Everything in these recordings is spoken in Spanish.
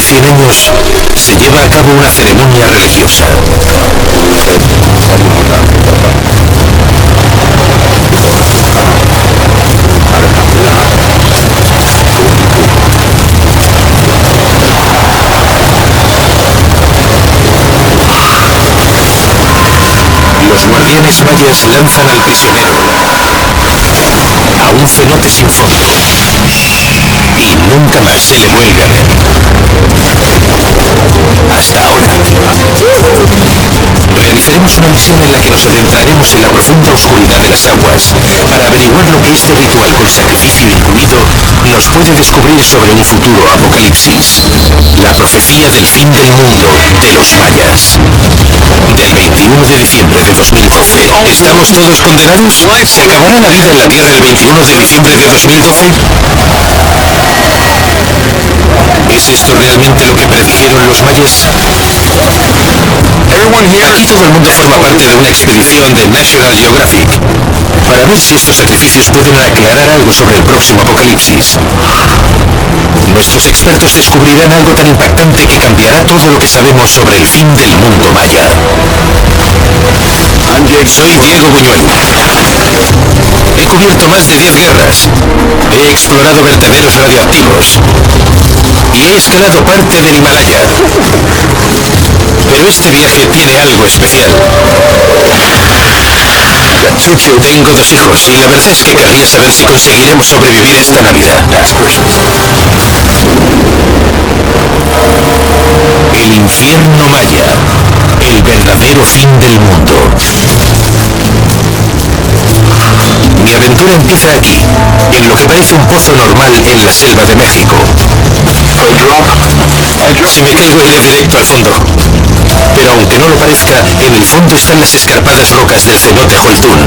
100 años se lleva a cabo una ceremonia religiosa. Los guardianes mayas lanzan al prisionero a un cenote sin fondo y nunca más se le vuelve a ver. Hasta ahora. Realizaremos una misión en la que nos adentraremos en la profunda oscuridad de las aguas para averiguar lo que este ritual con sacrificio incluido nos puede descubrir sobre un futuro apocalipsis. La profecía del fin del mundo de los mayas. Del 21 de diciembre de 2012. ¿Estamos todos condenados? ¿Se acabará la vida en la Tierra el 21 de diciembre de 2012? ¿Es esto realmente lo que predijeron los mayas? Aquí todo el mundo forma parte de una expedición de National Geographic para ver si estos sacrificios pueden aclarar algo sobre el próximo apocalipsis. Nuestros expertos descubrirán algo tan impactante que cambiará todo lo que sabemos sobre el fin del mundo maya. Soy Diego Buñuel. He cubierto más de 10 guerras. He explorado vertederos radioactivos. Y he escalado parte del Himalaya. Pero este viaje tiene algo especial. Tengo 2 hijos y la verdad es que querría saber si conseguiremos sobrevivir esta Navidad. El infierno maya. El verdadero fin del mundo. Mi aventura empieza aquí, en lo que parece un pozo normal en la selva de México. Si me caigo iré directo al fondo. Pero aunque no lo parezca, en el fondo están las escarpadas rocas del cenote Holtún.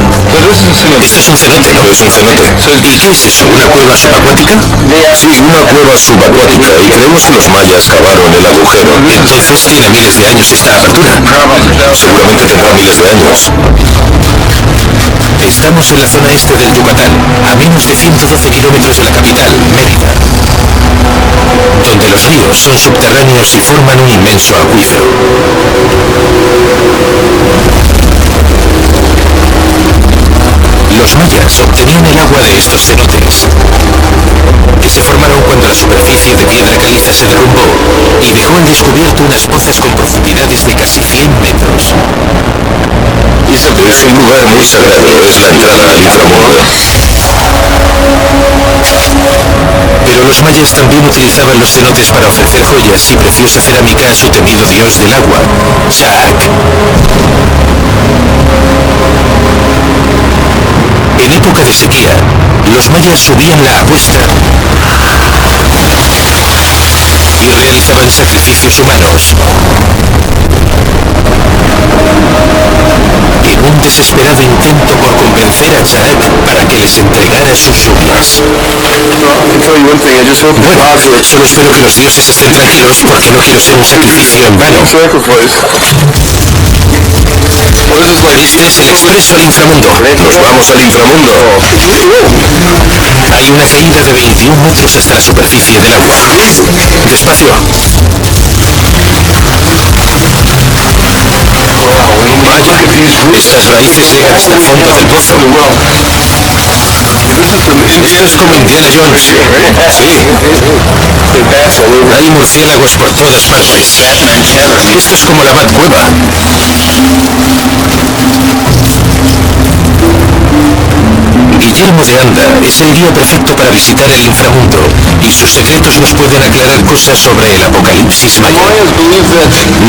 Esto es un cenote, ¿no? Es un cenote. ¿Y qué es eso? ¿Una cueva subacuática? Sí, una cueva subacuática, y creemos que los mayas cavaron el agujero. Entonces tiene miles de años esta apertura. Seguramente tendrá miles de años. Estamos en la zona este del Yucatán, a menos de 112 kilómetros de la capital, Mérida, donde los ríos son subterráneos y forman un inmenso acuífero. Los mayas obtenían el agua de estos cenotes, que se formaron cuando la superficie de piedra caliza se derrumbó y dejó al descubierto unas pozas con profundidades de casi 100 metros. Es un lugar muy sagrado, es la entrada al inframundo. Pero los mayas también utilizaban los cenotes para ofrecer joyas y preciosa cerámica a su temido dios del agua, Chac. En época de sequía, los mayas subían la apuesta y realizaban sacrificios humanos. En un desesperado intento por convencer a Chac para que les entregara sus lluvias. Bueno, solo espero que los dioses estén tranquilos porque no quiero ser un sacrificio en vano. Este es el expreso al inframundo. Nos vamos al inframundo. Hay una caída de 21 metros hasta la superficie del agua. Despacio. Vaya, estas raíces llegan hasta el fondo del pozo. Esto es como Indiana Jones. Sí. Hay murciélagos por todas partes. Esto es como la Batcueva. Guillermo de Anda es el guía perfecto para visitar el inframundo y sus secretos nos pueden aclarar cosas sobre el apocalipsis maya.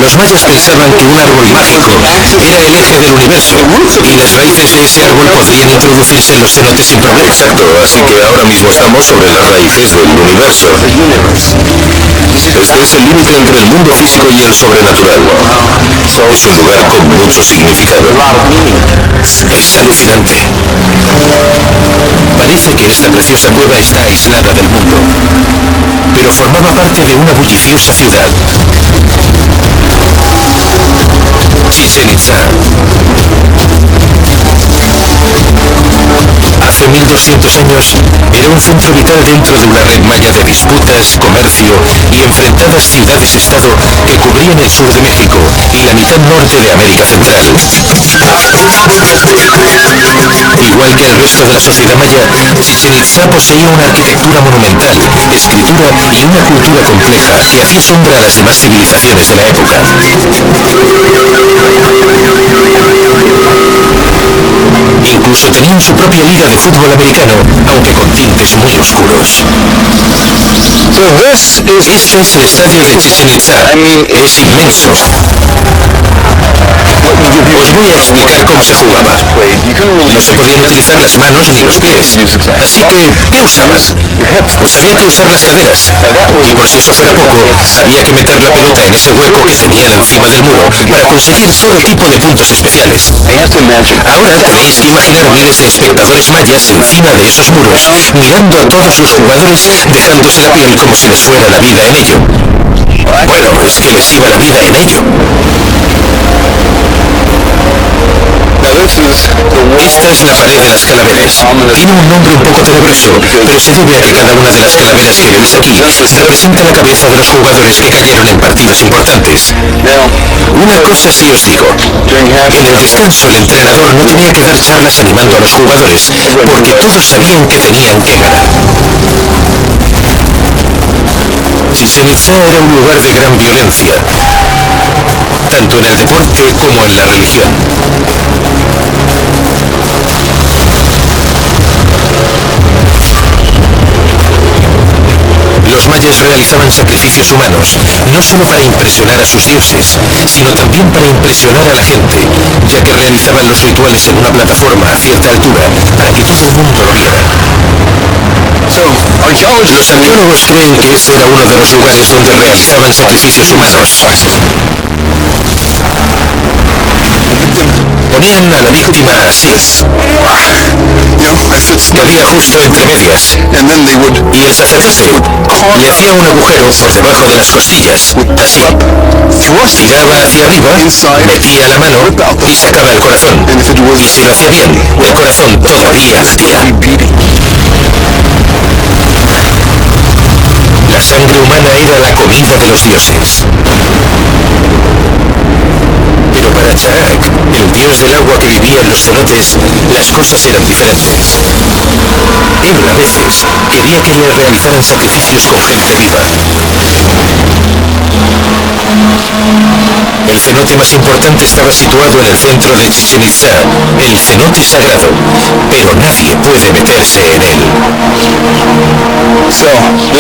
Los mayas pensaban que un árbol mágico era el eje del universo y las raíces de ese árbol podrían introducirse en los cenotes sin problema. Exacto, así que ahora mismo estamos sobre las raíces del universo. Este es el límite entre el mundo físico y el sobrenatural. Es un lugar con mucho significado. Es alucinante. Parece que esta preciosa cueva está aislada del mundo, pero formaba parte de una bulliciosa ciudad. Chichén Itzá. Hace 1200 200 años era un centro vital dentro de una red maya de disputas, comercio y enfrentadas ciudades-estado que cubrían el sur de México y la mitad norte de América Central. Igual que el resto de la sociedad maya, Chichén Itzá poseía una arquitectura monumental, escritura y una cultura compleja que hacía sombra a las demás civilizaciones de la época. Incluso tenían su propia liga de fútbol americano, aunque con tintes muy oscuros. Este es el estadio de Chichén Itzá. Es inmenso. Os voy a explicar cómo se jugaba. No se podían utilizar las manos ni los pies. Así que, ¿qué usabas? Pues había que usar las caderas. Y por si eso fuera poco, había que meter la pelota en ese hueco que tenían encima del muro para conseguir todo tipo de puntos especiales. Ahora tenéis que imaginar miles de espectadores mayas encima de esos muros, mirando a todos los jugadores, dejándose la piel como si les fuera la vida en ello. Bueno, es que les iba la vida en ello. Esta es la pared de las calaveras. Tiene un nombre un poco tenebroso, pero se debe a que cada una de las calaveras que veis aquí representa la cabeza de los jugadores que cayeron en partidos importantes. Una cosa sí os digo. En el descanso el entrenador no tenía que dar charlas animando a los jugadores, porque todos sabían que tenían que ganar. Chichén Itzá era un lugar de gran violencia, tanto en el deporte como en la religión. Los mayas realizaban sacrificios humanos, no solo para impresionar a sus dioses, sino también para impresionar a la gente, ya que realizaban los rituales en una plataforma a cierta altura, para que todo el mundo lo viera. Los arqueólogos creen que este era uno de los lugares donde realizaban sacrificios humanos. Ponían a la víctima así, cabía justo entre medias, y el sacerdote le hacía un agujero por debajo de las costillas, así. Tiraba hacia arriba, metía la mano y sacaba el corazón. Y si lo hacía bien, el corazón todavía latía. La sangre humana era la comida de los dioses. Pero para Chaac, el dios del agua que vivía en los cenotes, las cosas eran diferentes. Él, a veces, quería que le realizaran sacrificios con gente viva. El cenote más importante estaba situado en el centro de Chichén Itzá, el cenote sagrado, pero nadie puede meterse en él.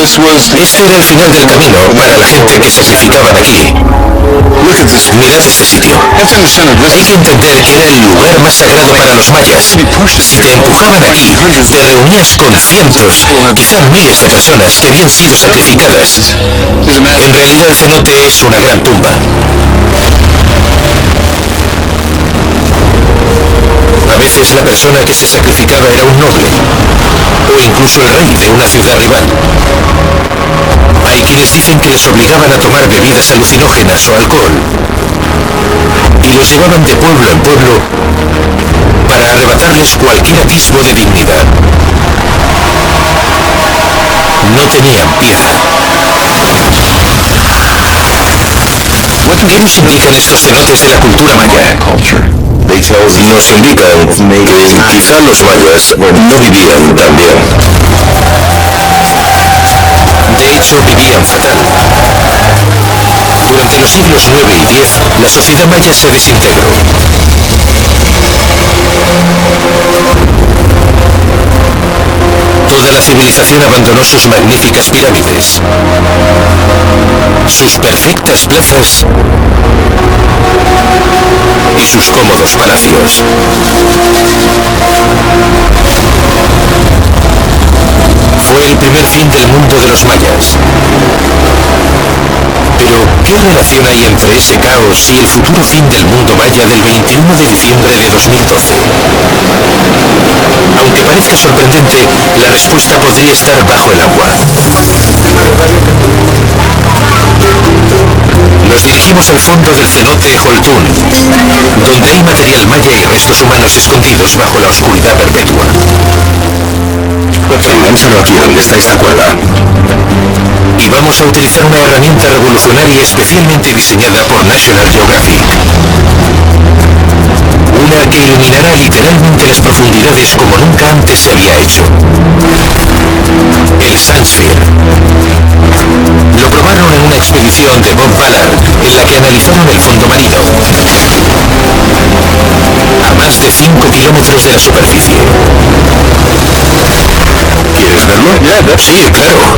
Este era el final del camino para la gente que sacrificaban aquí. Mirad este sitio. Hay que entender que era el lugar más sagrado para los mayas. Si te empujaban aquí, te reunías con cientos, quizá miles de personas que habían sido sacrificadas. En realidad el cenote es una gran tumba. A veces la persona que se sacrificaba era un noble, o incluso el rey de una ciudad rival. Hay quienes dicen que les obligaban a tomar bebidas alucinógenas o alcohol, y los llevaban de pueblo en pueblo para arrebatarles cualquier atisbo de dignidad. No tenían piedad. ¿Qué nos implican estos cenotes de la cultura maya? Nos indican que quizá los mayas no vivían tan bien. De hecho, vivían fatal. Durante los siglos IX y X, la sociedad maya se desintegró. Toda la civilización abandonó sus magníficas pirámides, sus perfectas plazas y sus cómodos palacios. Fue el primer fin del mundo de los mayas. Pero, ¿qué relación hay entre ese caos y el futuro fin del mundo maya del 21 de diciembre de 2012? Aunque parezca sorprendente, la respuesta podría estar bajo el agua. Nos dirigimos al fondo del cenote Holtún, donde hay material maya y restos humanos escondidos bajo la oscuridad perpetua. Engáncelo aquí donde estáis de acuerdo. Y vamos a utilizar una herramienta revolucionaria especialmente diseñada por National Geographic. Una que iluminará literalmente las profundidades como nunca antes se había hecho. El Sunsphere. Lo probaron en una expedición de Bob Ballard, en la que analizaron el fondo marino. A más de 5 kilómetros de la superficie. ¿Quieres verlo? Sí, claro.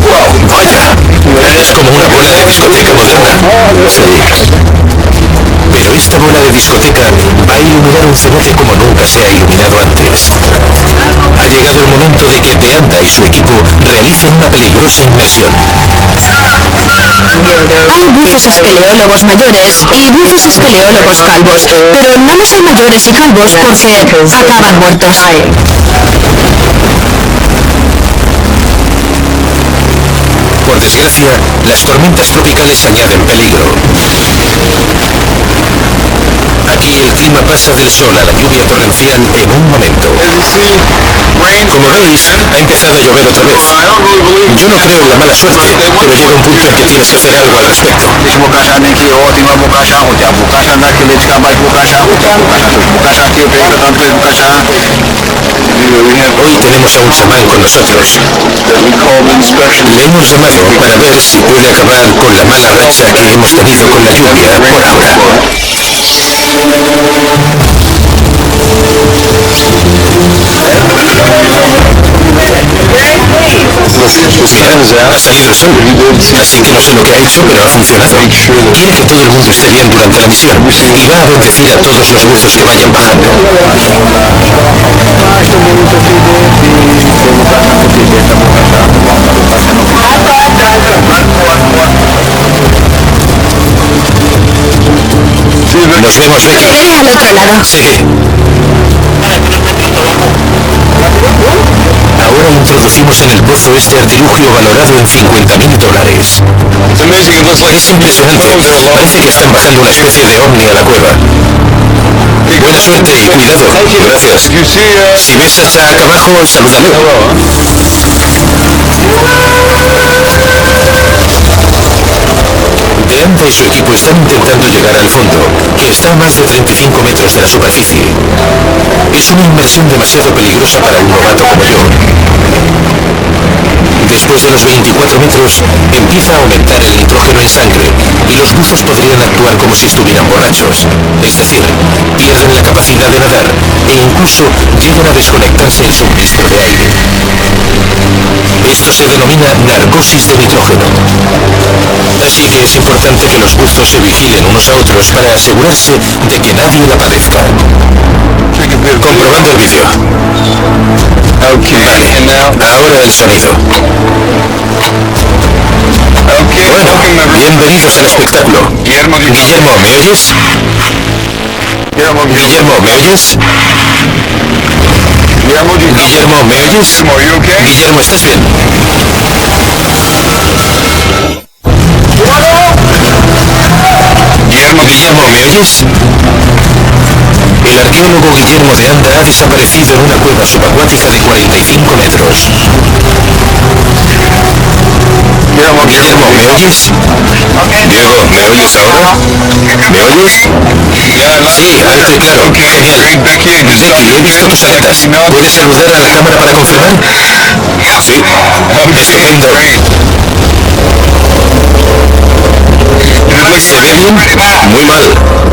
Wow, vaya. Es como una bola de discoteca moderna. Sí. Pero esta bola de discoteca va a iluminar un cenote como nunca se ha iluminado antes. Ha llegado el momento de que Deanda y su equipo realicen una peligrosa inmersión. Hay buzos espeleólogos mayores y buzos espeleólogos calvos, pero no los hay mayores y calvos porque acaban muertos. Por desgracia, las tormentas tropicales añaden peligro. Aquí el clima pasa del sol a la lluvia torrencial en un momento. Como veis, ha empezado a llover otra vez. Yo no creo en la mala suerte, pero llega un punto en que tienes que hacer algo al respecto. Hoy tenemos a un chamán con nosotros. Le hemos llamado para ver si puede acabar con la mala racha que hemos tenido con la lluvia por ahora. Ha salido el sol, así que no sé lo que ha hecho, pero ha funcionado. Quiere que todo el mundo esté bien durante la misión y va a bendecir a todos los buzos que vayan bajando. Nos vemos, Becky. Te veré al otro lado. Sí. Ahora introducimos en el pozo este artilugio valorado en $50.000. Es impresionante. Parece que están bajando una especie de ovni a la cueva. Buena suerte y cuidado. Gracias. Si ves a Chuck abajo, salúdalo. Deanda y su equipo están intentando llegar al fondo, que está a más de 35 metros de la superficie. Es una inmersión demasiado peligrosa para un novato como yo. Después de los 24 metros, empieza a aumentar el nitrógeno en sangre y los buzos podrían actuar como si estuvieran borrachos. Es decir, pierden la capacidad de nadar e incluso llegan a desconectarse el suministro de aire. Esto se denomina narcosis de nitrógeno. Así que es importante que los buzos se vigilen unos a otros para asegurarse de que nadie la padezca. Comprobando el vídeo. Vale, ahora el sonido. Bueno, bienvenidos al espectáculo. Guillermo, ¿me oyes? Guillermo, ¿me oyes? Guillermo, ¿me oyes? Guillermo, ¿estás bien? Guillermo, ¿me oyes? El arqueólogo Guillermo Deanda ha desaparecido en una cueva subacuática de 45 metros. Guillermo, ¿me oyes? Diego, ¿me oyes ahora? ¿Me oyes? Sí, alto y claro. Genial. Becky, he visto tus aletas. ¿Puedes saludar a la cámara para confirmar? Sí. Estupendo. ¿Se ve bien? Muy mal.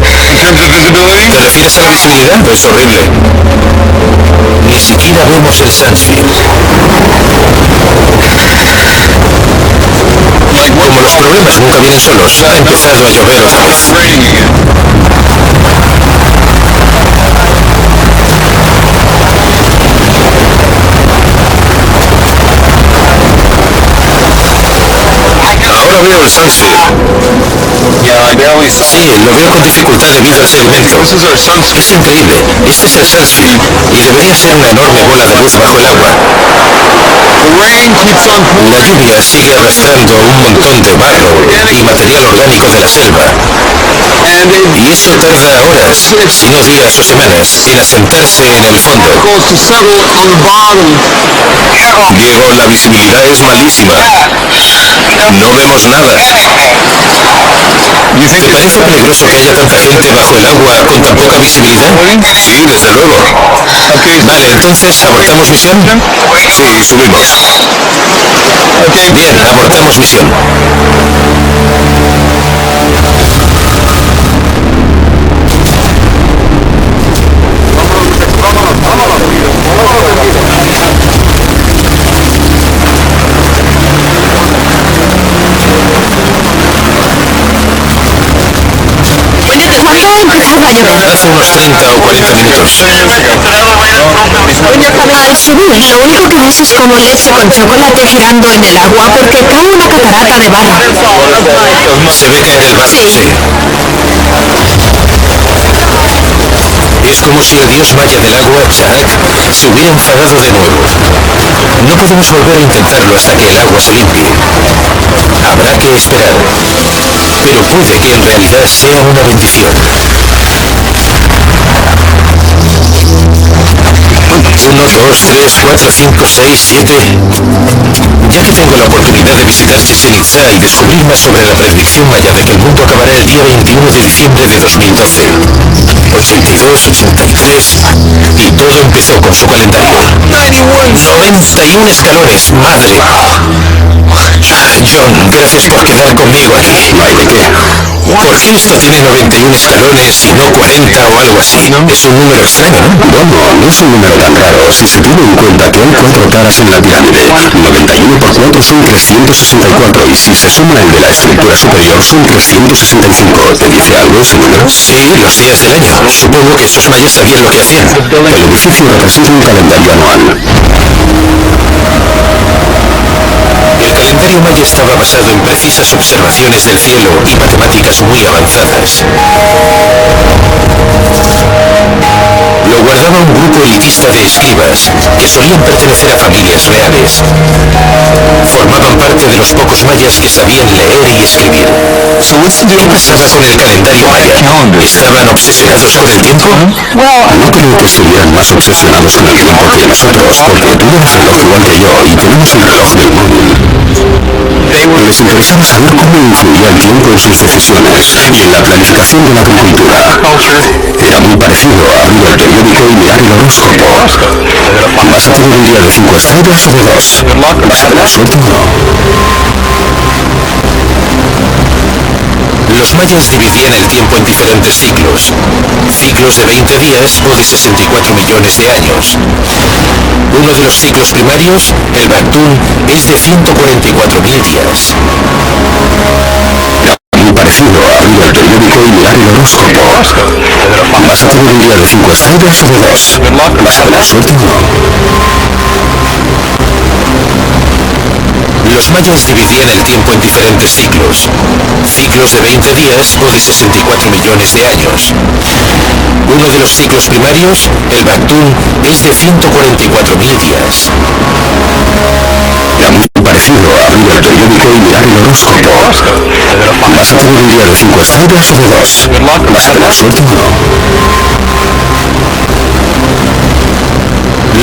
¿Te refieres a la visibilidad? Es horrible. Ni siquiera vemos el Sunsphere. Como los problemas nunca vienen solos, ha empezado a llover otra vez. Ahora veo el Sunsphere. Sí, lo veo con dificultad debido al sedimento. Es increíble. Este es el Sunsphere y debería ser una enorme bola de luz bajo el agua. La lluvia sigue arrastrando un montón de barro y material orgánico de la selva. Y eso tarda horas, si no días o semanas, en asentarse en el fondo. Diego, la visibilidad es malísima. No vemos nada. ¿Te parece peligroso que haya tanta gente bajo el agua con tan poca visibilidad? Sí, desde luego. Vale, entonces, ¿abortamos misión? Sí, subimos. Bien, abortamos misión. ¿Cuándo empezaba a llover? Hace unos 30 o 40 minutos. Al subir, lo único que ves es como leche con chocolate girando en el agua porque cae una catarata de barro. Se ve que en el barco, sí. Es como si el dios maya del agua, Chaac, se hubiera enfadado de nuevo. No podemos volver a intentarlo hasta que el agua se limpie. Habrá que esperar. Pero puede que en realidad sea una bendición. 1, 2, 3, 4, 5, 6, 7... Ya que tengo la oportunidad de visitar Chichén Itzá y descubrir más sobre la predicción maya de que el mundo acabará el día 21 de diciembre de 2012, 82, 83... Y todo empezó con su calendario. 91 escalones, madre. John, gracias por quedar conmigo aquí. No hay de qué. ¿Por qué esto tiene 91 escalones y no 40 o algo así? Es un número extraño, ¿no? Bueno, no es un número tan raro si se tiene en cuenta que hay 4 caras en la pirámide. 91 por 4 son 364 y si se suma el de la estructura superior son 365. ¿Te dice algo ese número? Sí, los días del año. Supongo que esos mayas sabían lo que hacían. El edificio representa un calendario anual. El calendario maya estaba basado en precisas observaciones del cielo y matemáticas muy avanzadas. Lo guardaba un grupo elitista de escribas que solían pertenecer a familias reales. Formaban parte de los pocos mayas que sabían leer y escribir. ¿Qué pasaba con el calendario maya? ¿Estaban obsesionados con el tiempo? No creo que estuvieran más obsesionados con el tiempo que nosotros, porque tú eres reloj igual que yo y tenemos el reloj del móvil. Les interesaba saber cómo influía el tiempo en sus decisiones y en la planificación de la agricultura. Era muy parecido a abrir el periódico y mirar el horóscopo. ¿Vas a tener un día de 5 estrellas o de 2? ¿Suerte o no? Los mayas dividían el tiempo en diferentes ciclos. Ciclos de 20 días o de 64 millones de años. Uno de los ciclos primarios, el Bactún, es de 144.000 días. Muy parecido a abrir el periódico y mirar el horóscopo. ¿Vas a tener un día de 5 estrellas o de 2? ¿Suerte o no? Los mayas dividían el tiempo en diferentes ciclos. Ciclos de 20 días o de 64 millones de años. Uno de los ciclos primarios, el Bactún, es de 144.000 días. Era muy parecido a abrir el periódico y mirar el horóscopo. ¿Vas a tener un día de 5 estrellas o de 2? ¿Suerte o no?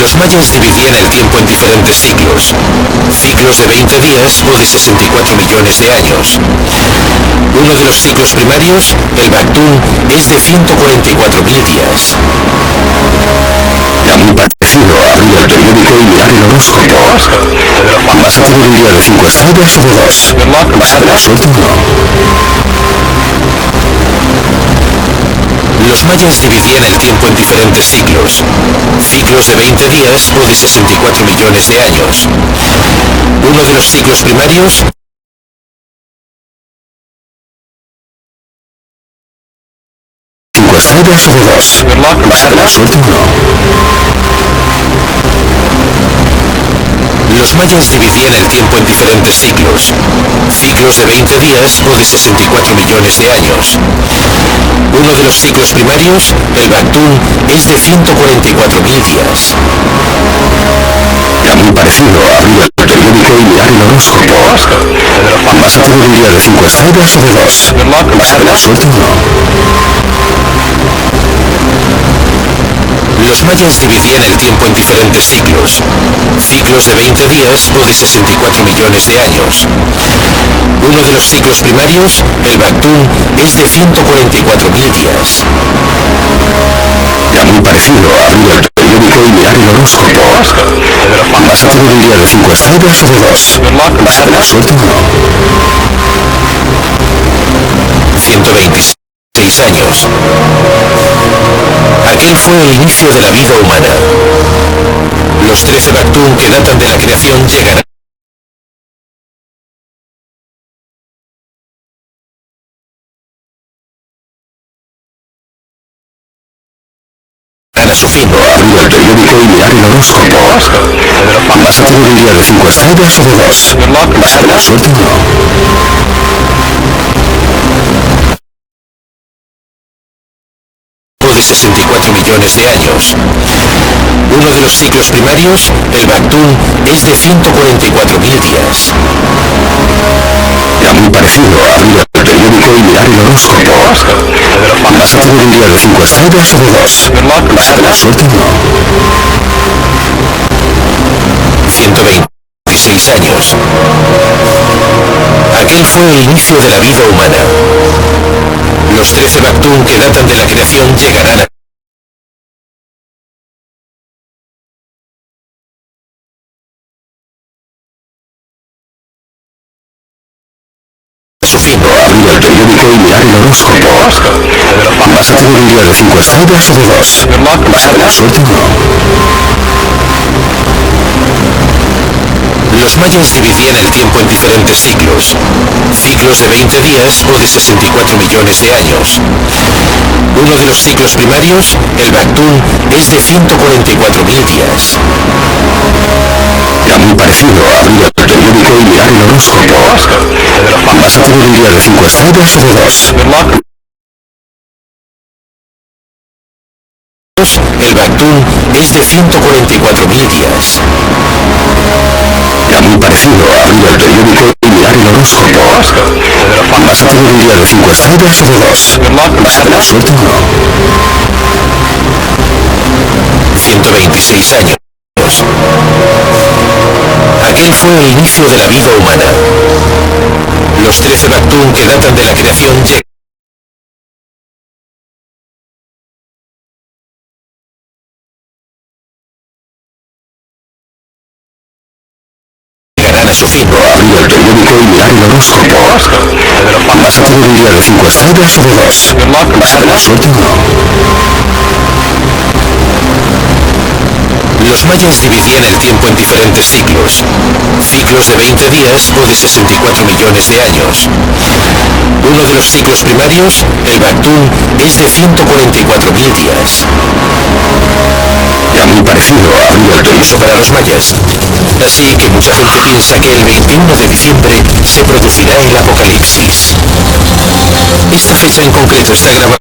Los mayas dividían el tiempo en diferentes ciclos. Ciclos de 20 días o de 64 millones de años. Uno de los ciclos primarios, el Bactún, es de 144.000 días. Era muy parecido a abrir el periódico y mirar el horóscopo. ¿Vas a tener un día de 5 estrellas o de 2? ¿Suerte o no? Los mayas dividían el tiempo en diferentes ciclos. Ciclos de 20 días o de 64 millones de años. Uno de los ciclos primarios, 5 estrellas o de 2? ¿Suerte o no? Los mayas dividían el tiempo en diferentes ciclos. Ciclos de 20 días o de 64 millones de años. Uno de los ciclos primarios, el Bactún, es de 144.000 días. Era muy parecido a abrir el periódico y mirar el horóscopo. ¿Vas a tener un día de 5 estrellas o de 2? ¿Tener suerte o no? Los mayas dividían el tiempo en diferentes ciclos. Ciclos de 20 días o de 64 millones de años. Uno de los ciclos primarios, el Bactún, es de 144.000 días. Era muy parecido a abrir el periódico y mirar el horóscopo. ¿Vas a tener un día de 5 estrellas o de 2? ¿Tener suerte o no? 126 años. Aquel fue el inicio de la vida humana. Los 13 Bactún que datan de la creación llegarán a su fin. Abrir el periódico y mirar el horóscopo. ¿Vas a tener un día de 5 estrellas o de 2? ¿Tener suerte o no? 64 millones de años. Uno de los ciclos primarios, el Bactún, es de 144.000 días. Era muy parecido a abrir el periódico y mirar el horóscopo. ¿Vas a tener un día de 5 estrellas o de 2? ¿Tener suerte o no? 126 años. Aquel fue el inicio de la vida humana. Los 13 Bactún que datan de la creación llegarán a su fin. Abrir el periódico y mirar el horóscopo. ¿Vas a tener un día de 5 estrellas o de 2? ¿Tener suerte o no? Los mayas dividían el tiempo en diferentes ciclos. Ciclos de 20 días o de 64 millones de años. Uno de los ciclos primarios, el Bactún, es de 144.000 días. Era muy parecido a abrir el periódico y mirar el horóscopo. ¿Vas a tener un día de 5 estrellas o de 2? El Bactún es de 144.000 días. Era muy parecido a abrir el periódico y mirar el horóscopo. ¿Vas a tener un día de 5 estrellas o de 2? ¿Tener suerte o no? 126 años. Aquel fue el inicio de la vida humana. Los 13 Bactún que datan de la creación llegarán a su fin. Abrir el periódico y mirar el horóscopo. ¿Vas a tener un día de 5 estrellas o de 2? ¿Tener suerte o no? Los mayas dividían el tiempo en diferentes ciclos. Ciclos de 20 días o de 64 millones de años. Uno de los ciclos primarios, el Bactún, es de 144.000 días. Era muy parecido a abrir el periódico. Para los mayas. Así que mucha gente piensa que el 21 de diciembre se producirá el apocalipsis. Esta fecha en concreto está grabada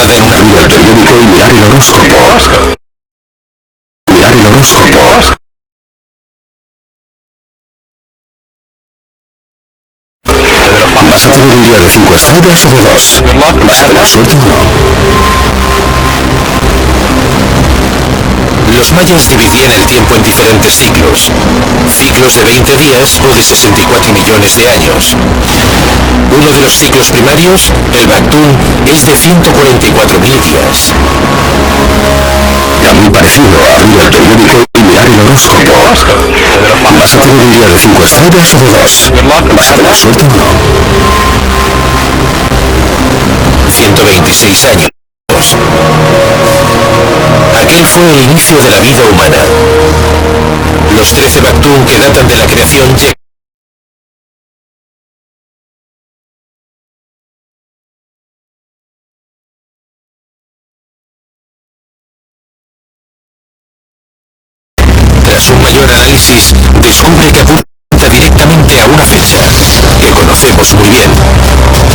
en una Abrir el periódico y mirar el horóscopo. Mirar el horóscopo. ¿Vas a tener un día de 5 estrellas o de 2? ¿Tener suerte o no? Los mayas dividían el tiempo en diferentes ciclos. Ciclos de 20 días o de 64 millones de años. Uno de los ciclos primarios, el Bactún, es de 144.000 días. Era muy parecido a abrir el periódico y mirar el horóscopo. ¿Vas a tener un día de 5 estrellas o de 2? ¿Tener suerte o no? 126 años. Aquel fue el inicio de la vida humana. Los 13 Bactún que datan de la creación tras un mayor análisis, descubre que apunta directamente a una fecha que conocemos muy bien.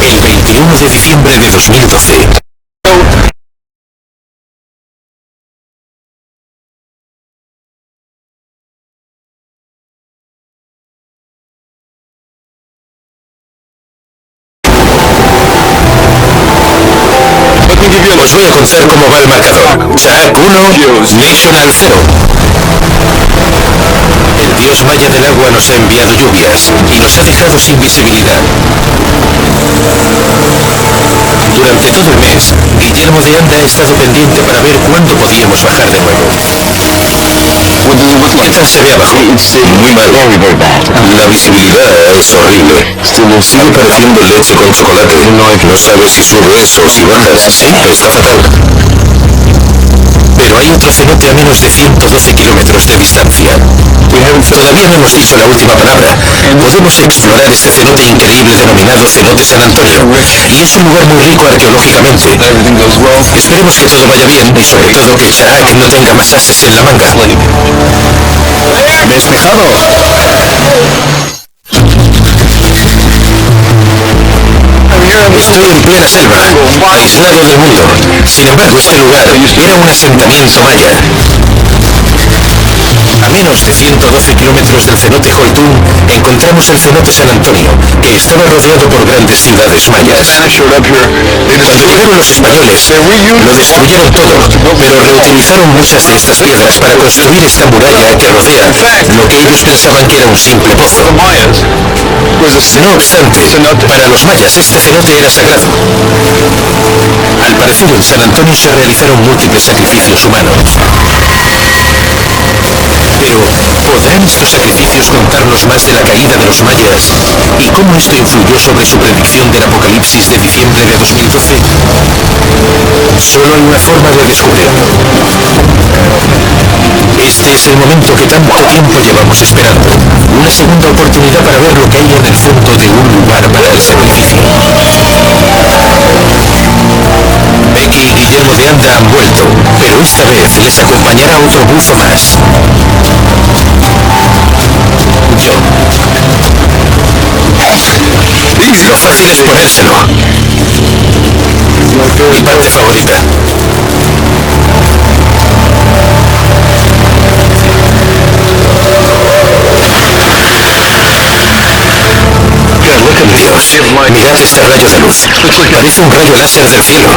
El 21 de diciembre de 2012. Os voy a contar cómo va el marcador. Jack 1, National 0. El dios maya del agua nos ha enviado lluvias y nos ha dejado sin visibilidad. Durante todo el mes, Guillermo de Anda ha estado pendiente para ver cuándo podíamos bajar de nuevo. ¿Qué tal se ve abajo? Muy mal. La visibilidad es horrible. Sigue pareciendo leche con chocolate. No sabes si subes o si bajas. Sí. Está fatal. Pero hay otro cenote a menos de 112 kilómetros de distancia. Todavía no hemos dicho la última palabra. Podemos explorar este cenote increíble denominado Cenote San Antonio. Y es un lugar muy rico arqueológicamente. Esperemos que todo vaya bien y sobre todo que Jack no tenga más ases en la manga. ¡Despejado! Estoy en plena selva, aislado del mundo. Sin embargo, este lugar era un asentamiento maya. A menos de 112 kilómetros del cenote Holtún, encontramos el cenote San Antonio, que estaba rodeado por grandes ciudades mayas. Cuando llegaron los españoles, lo destruyeron todo, pero reutilizaron muchas de estas piedras para construir esta muralla que rodea lo que ellos pensaban que era un simple pozo. No obstante, para los mayas este cenote era sagrado. Al parecer en San Antonio se realizaron múltiples sacrificios humanos. Pero, ¿podrán estos sacrificios contarnos más de la caída de los mayas y cómo esto influyó sobre su predicción del apocalipsis de diciembre de 2012? Solo hay una forma de descubrirlo. Este es el momento que tanto tiempo llevamos esperando. Una segunda oportunidad para ver lo que hay en el fondo de un lugar para el sacrificio. Becky y Guillermo de Anda han vuelto, pero esta vez les acompañará otro buzo más. Yo. Lo fácil es ponérselo. Mi parte favorita. Dios, mirad este rayo de luz. Parece un rayo láser del cielo.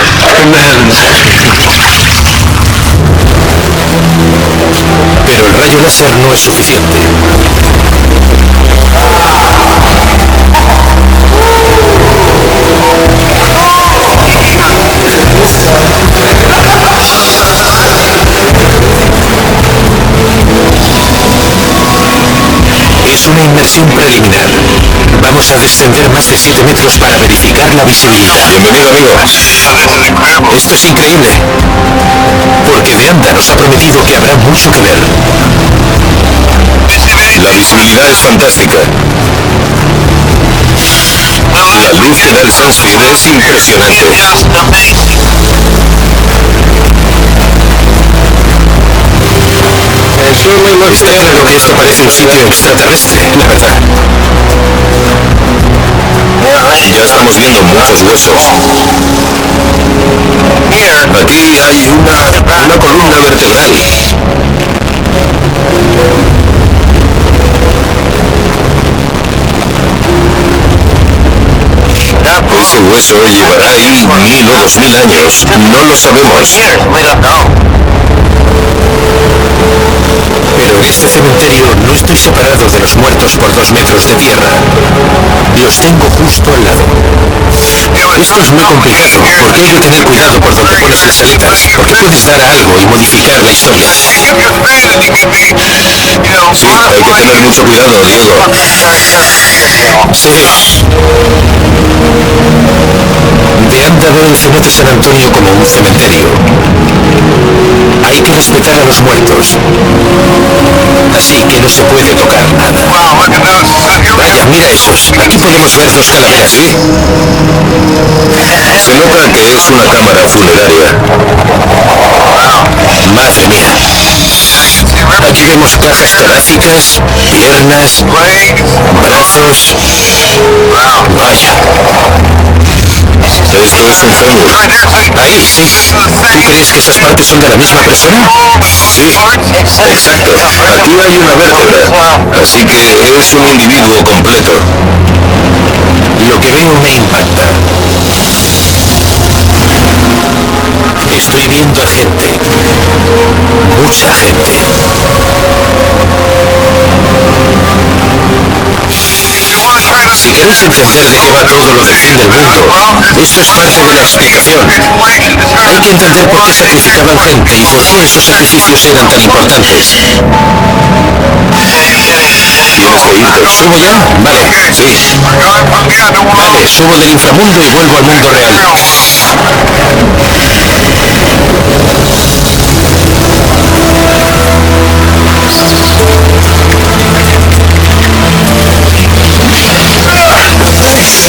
Pero el rayo láser no es suficiente. Es una inmersión preliminar. Vamos a descender más de 7 metros para verificar la visibilidad. Bienvenido, amigo. Esto es increíble. Porque de Anda nos ha prometido que habrá mucho que ver. La visibilidad es fantástica. La luz que da el sunscreen es impresionante. Está claro que esto parece un sitio extraterrestre, la verdad. Ya estamos viendo muchos huesos. Aquí hay una columna vertebral. Ese hueso llevará ahí 1000 o 2000 años. No lo sabemos. Pero en este cementerio no estoy separado de los muertos por 2 metros de tierra. Los tengo justo al lado. Esto es muy complicado, porque hay que tener cuidado por donde pones las aletas, porque puedes dar a algo y modificar la historia. Sí, hay que tener mucho cuidado, Diego. Sí. De Anda ve el cenote San Antonio como un cementerio. Hay que respetar a los muertos. Así que no se puede tocar nada. Vaya, mira esos. Aquí podemos ver 2 calaveras. Sí. Se nota que es una cámara funeraria. Madre mía. Aquí vemos cajas torácicas, piernas, brazos. Vaya. Esto es un fémur. Ahí, sí. ¿Tú crees que esas partes son de la misma persona? Sí, exacto. Aquí hay una vértebra, así que es un individuo completo. Lo que veo me impacta. Estoy viendo a gente. Mucha gente. Si queréis entender de qué va todo lo del fin del mundo, eso es parte de la explicación. Hay que entender por qué sacrificaban gente y por qué esos sacrificios eran tan importantes. ¿Tienes que irte? ¿Subo ya? Vale, sí. Vale, subo del inframundo y vuelvo al mundo real.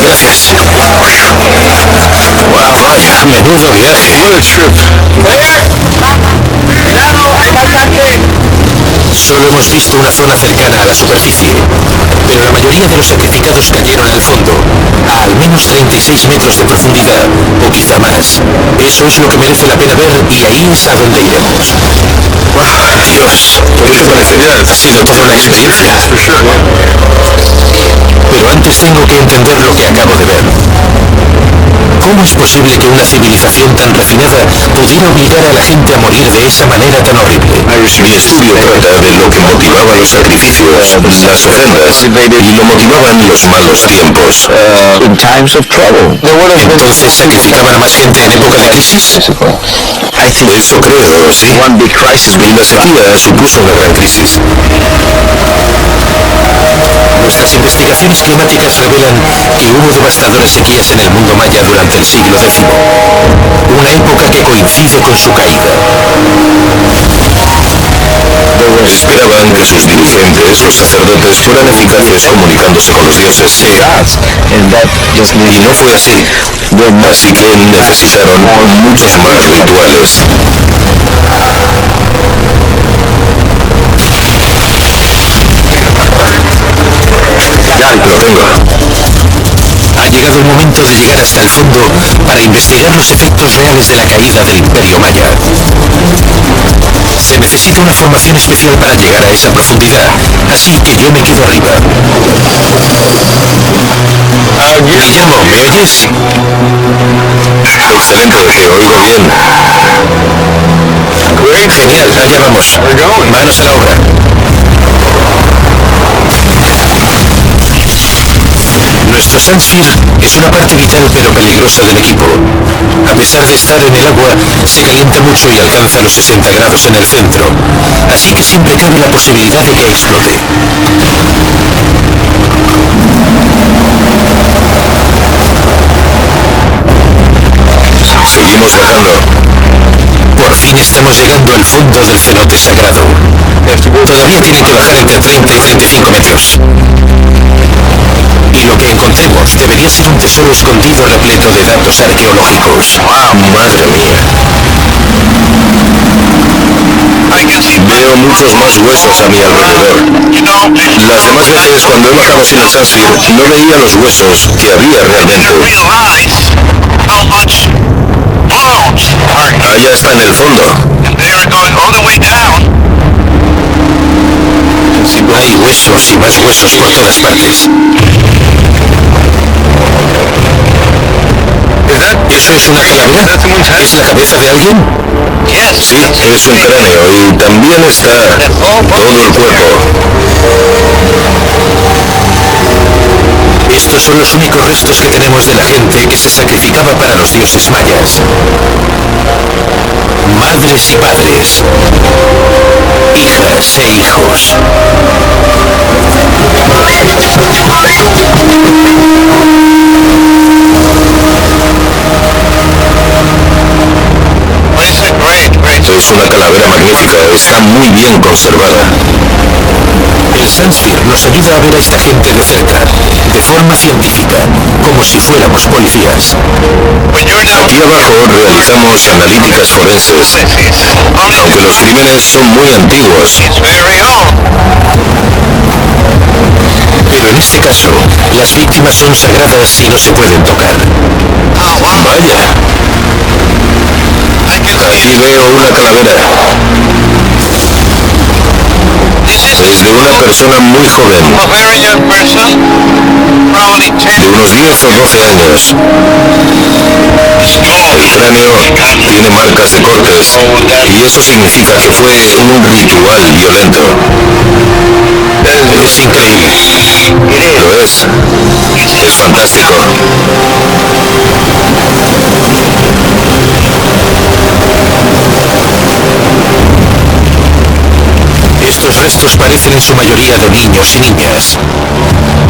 Gracias. Wow, vaya, menudo viaje. Solo hemos visto una zona cercana a la superficie, pero la mayoría de los sacrificados cayeron al fondo, a al menos 36 metros de profundidad, o quizá más. Eso es lo que merece la pena ver y ahí es a donde iremos. ¡Wow, Dios! ¿Qué te parece? Ha sido toda una experiencia. Pero antes tengo que entender lo que acabo de ver. ¿Cómo es posible que una civilización tan refinada pudiera obligar a la gente a morir de esa manera tan horrible? Mi estudio trata de lo que motivaba los sacrificios, las ofrendas, y lo motivaban los malos tiempos. Entonces, ¿sacrificaban a más gente en época de crisis? Eso creo, sí. La sequía supuso una gran crisis. Nuestras investigaciones climáticas revelan que hubo devastadoras sequías en el mundo maya durante el siglo X, una época que coincide con su caída. Esperaban que sus dirigentes, los sacerdotes, fueran eficaces comunicándose con los dioses. Y no fue así. Así que necesitaron muchos más rituales. Ya lo tengo. Ha llegado el momento de llegar hasta el fondo para investigar los efectos reales de la caída del Imperio Maya. Se necesita una formación especial para llegar a esa profundidad, así que yo me quedo arriba. Guillermo, ¿me oyes? Excelente, te oigo bien. Genial, allá vamos. Manos a la obra. Nuestro Sunsphere es una parte vital pero peligrosa del equipo. A pesar de estar en el agua, se calienta mucho y alcanza los 60 grados en el centro, así que siempre cabe la posibilidad de que explote. Seguimos bajando. Por fin estamos llegando al fondo del cenote sagrado. Todavía tienen que bajar entre 30 y 35 metros. Y lo que encontremos debería ser un tesoro escondido repleto de datos arqueológicos. ¡Madre mía! Veo muchos más huesos a mi alrededor. Las demás veces cuando he bajado sin el Sunsphere no veía los huesos que había realmente. Allá está en el fondo. Hay huesos y más huesos por todas partes. ¿Eso es una calavera? ¿Es la cabeza de alguien? Sí, es un cráneo y también está todo el cuerpo. Estos son los únicos restos que tenemos de la gente que se sacrificaba para los dioses mayas. Madres y padres. Hijas e hijos. Es una calavera magnífica, está muy bien conservada. El Sunsphere nos ayuda a ver a esta gente de cerca, de forma científica, como si fuéramos policías. Aquí abajo realizamos analíticas forenses, aunque los crímenes son muy antiguos. Pero en este caso, las víctimas son sagradas y no se pueden tocar. Vaya. Aquí veo una calavera. Es de una persona muy joven, de unos 10 o 12 años. El cráneo tiene marcas de cortes y eso significa que fue un ritual violento. Es increíble. Lo es. Es fantástico. Estos restos parecen en su mayoría de niños y niñas.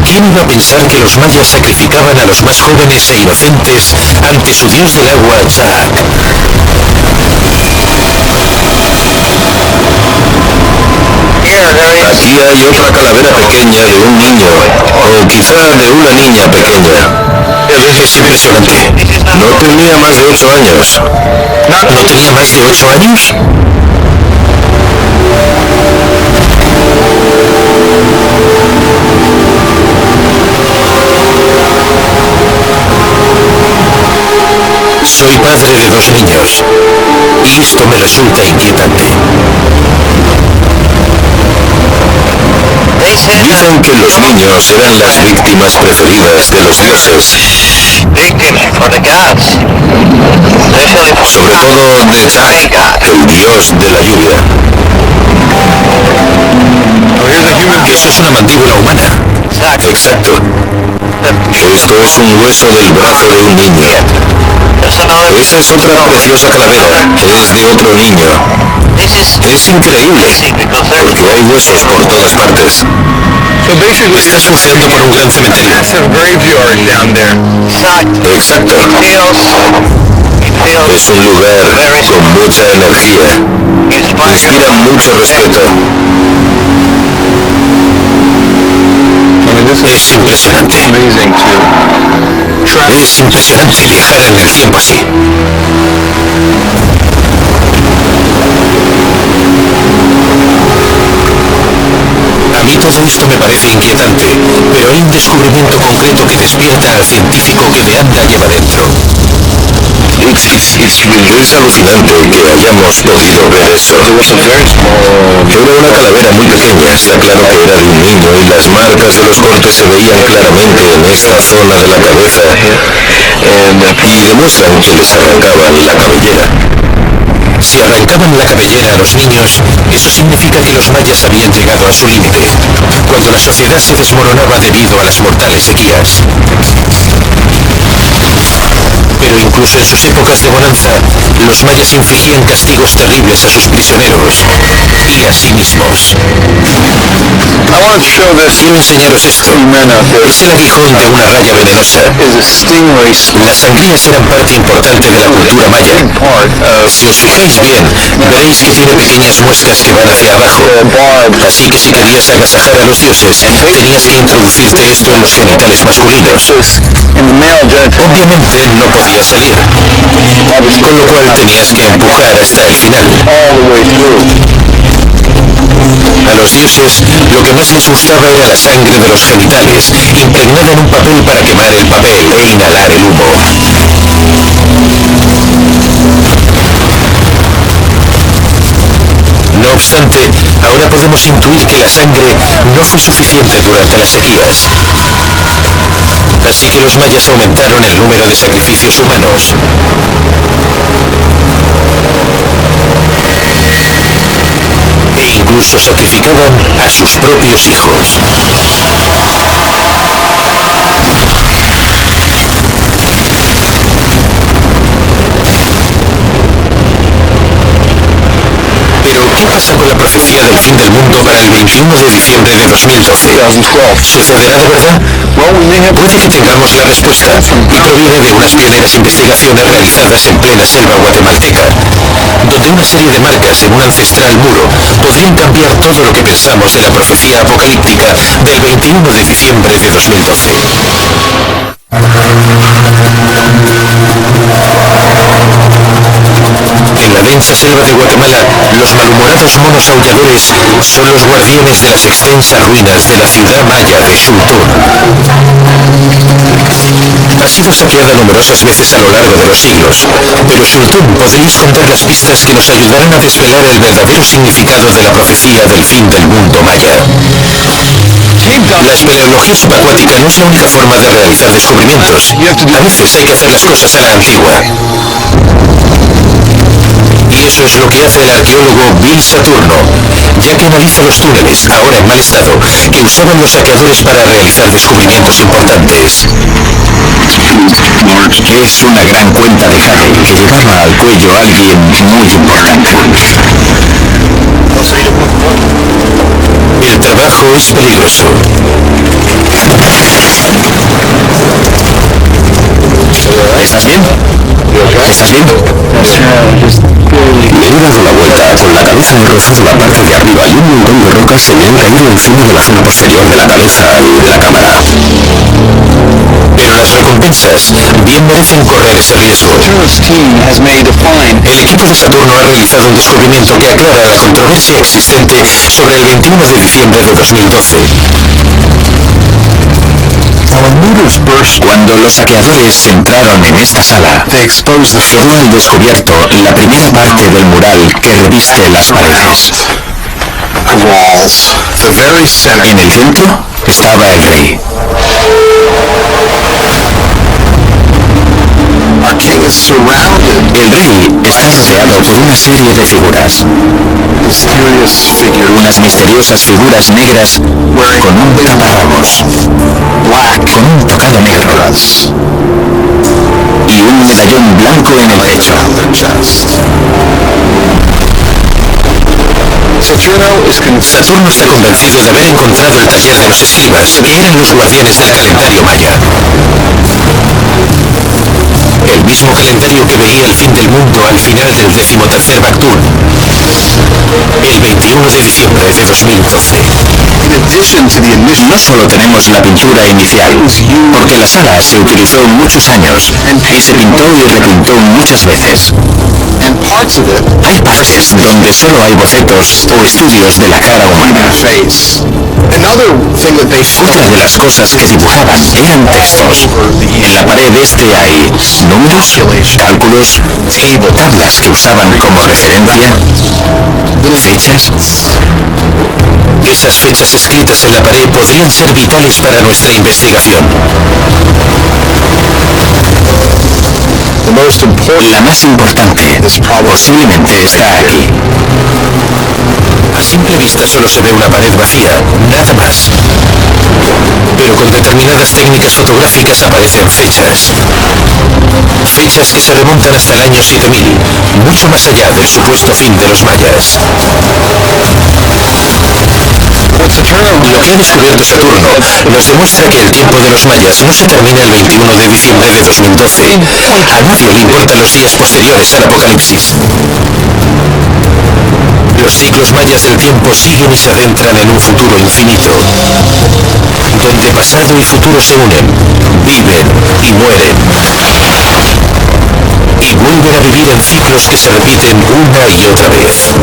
¿Quién iba a pensar que los mayas sacrificaban a los más jóvenes e inocentes ante su dios del agua, Jack? Aquí hay otra calavera pequeña de un niño, o quizá de una niña pequeña. Es impresionante. No tenía más de 8 años. ¿No tenía más de 8 años? Soy padre de 2 niños y esto me resulta inquietante. Dicen que los niños eran las víctimas preferidas de los dioses, sobre todo de Jack, el dios de la lluvia. Eso es una mandíbula humana. Exacto. Esto es un hueso del brazo de un niño. Esa es otra preciosa calavera. Es de otro niño. Es increíble, porque hay huesos por todas partes. Estás buceando por un gran cementerio. Exacto. Es un lugar con mucha energía. Inspira mucho respeto. Es impresionante. Es impresionante viajar en el tiempo así. A mí todo esto me parece inquietante, pero hay un descubrimiento concreto que despierta al científico que de anda lleva dentro. Es alucinante que hayamos podido ver eso. Era una calavera muy pequeña, está claro que era de un niño y las marcas de los cortes se veían claramente en esta zona de la cabeza y demuestran que les arrancaban la cabellera. Si arrancaban la cabellera a los niños, eso significa que los mayas habían llegado a su límite, cuando la sociedad se desmoronaba debido a las mortales sequías. Pero incluso en sus épocas de bonanza, los mayas infligían castigos terribles a sus prisioneros y a sí mismos. Quiero enseñaros esto. Es el aguijón de una raya venenosa. Las sangrías eran parte importante de la cultura maya. Si os fijáis bien, veréis que tiene pequeñas muescas que van hacia abajo. Así que si querías agasajar a los dioses, tenías que introducirte esto en los genitales masculinos. Obviamente no podías salir, con lo cual tenías que empujar hasta el final. A los dioses, lo que más les gustaba era la sangre de los genitales, impregnada en un papel para quemar el papel e inhalar el humo. No obstante, ahora podemos intuir que la sangre no fue suficiente durante las sequías. Así que los mayas aumentaron el número de sacrificios humanos. E incluso sacrificaban a sus propios hijos. Pero, ¿qué pasa con la profecía del fin del mundo para el 21 de diciembre de 2012? ¿Sucederá de verdad? Puede que tengamos la respuesta, y proviene de unas pioneras investigaciones realizadas en plena selva guatemalteca, donde una serie de marcas en un ancestral muro podrían cambiar todo lo que pensamos de la profecía apocalíptica del 21 de diciembre de 2012. En la inmensa selva de Guatemala, los malhumorados monos aulladores son los guardianes de las extensas ruinas de la ciudad maya de Xultún. Ha sido saqueada numerosas veces a lo largo de los siglos, pero Xultún podría esconder las pistas que nos ayudarán a desvelar el verdadero significado de la profecía del fin del mundo maya. La espeleología subacuática no es la única forma de realizar descubrimientos. A veces hay que hacer las cosas a la antigua. Y eso es lo que hace el arqueólogo Bill Saturno, ya que analiza los túneles, ahora en mal estado, que usaban los saqueadores para realizar descubrimientos importantes. Es una gran cuenta de jade que llegaba al cuello a alguien muy importante. El trabajo es peligroso. ¿Estás bien? ¿Estás bien? Le he dado la vuelta. Con la cabeza he rozado la parte de arriba y un montón de rocas se me han caído encima de la zona posterior de la cabeza y de la cámara. Pero las recompensas bien merecen correr ese riesgo. El equipo de Saturno ha realizado un descubrimiento que aclara la controversia existente sobre el 21 de diciembre de 2012. Cuando los saqueadores entraron en esta sala, quedó al descubierto la primera parte del mural que reviste las paredes. En el centro estaba el rey. El rey está rodeado por una serie de figuras. Unas misteriosas figuras negras con un taparrabos, con un tocado negro y un medallón blanco en el pecho. Saturno está convencido de haber encontrado el taller de los escribas, que eran los guardianes del calendario maya. El mismo calendario que veía el fin del mundo al final del 13º Bactún, el 21 de diciembre de 2012. No solo tenemos la pintura inicial, porque la sala se utilizó muchos años y se pintó y repintó muchas veces. Hay partes donde solo hay bocetos o estudios de la cara humana. Otra de las cosas que dibujaban eran textos. En la pared este hay números, cálculos, tablas que usaban como referencia, fechas. Esas fechas escritas en la pared podrían ser vitales para nuestra investigación. La más importante posiblemente está aquí. A simple vista solo se ve una pared vacía, nada más. Pero con determinadas técnicas fotográficas aparecen fechas. Fechas que se remontan hasta el año 7000, mucho más allá del supuesto fin de los mayas. Lo que ha descubierto Saturno nos demuestra que el tiempo de los mayas no se termina el 21 de diciembre de 2012. A nadie le importan los días posteriores al apocalipsis. Los ciclos mayas del tiempo siguen y se adentran en un futuro infinito, donde pasado y futuro se unen, viven y mueren. Y vuelven a vivir en ciclos que se repiten una y otra vez.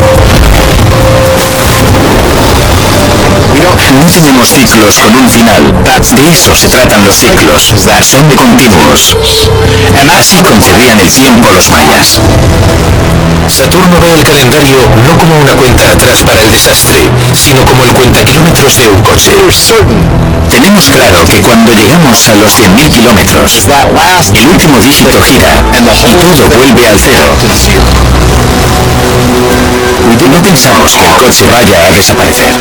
No tenemos ciclos con un final. De eso se tratan los ciclos. Son continuos. Así concebían el tiempo los mayas. Saturno ve el calendario no como una cuenta atrás para el desastre, sino como el cuentakilómetros de un coche. Tenemos claro que cuando llegamos a los 100.000 kilómetros, el último dígito gira y todo vuelve al cero. No pensamos que el coche vaya a desaparecer.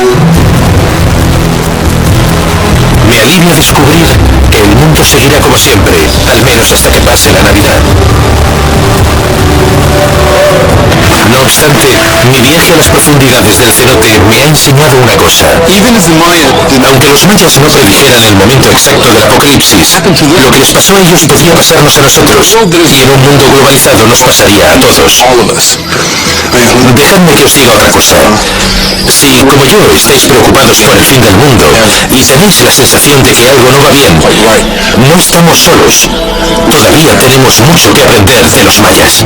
Me alivia descubrir que el mundo seguirá como siempre, al menos hasta que pase la Navidad. No obstante, mi viaje a las profundidades del cenote me ha enseñado una cosa. Aunque los mayas no predijeran el momento exacto del apocalipsis, lo que les pasó a ellos podía pasarnos a nosotros, y en un mundo globalizado nos pasaría a todos. Dejadme que os diga otra cosa. Si, como yo, estáis preocupados por el fin del mundo y tenéis la sensación de que algo no va bien, no estamos solos. Todavía tenemos mucho que aprender de los mayas.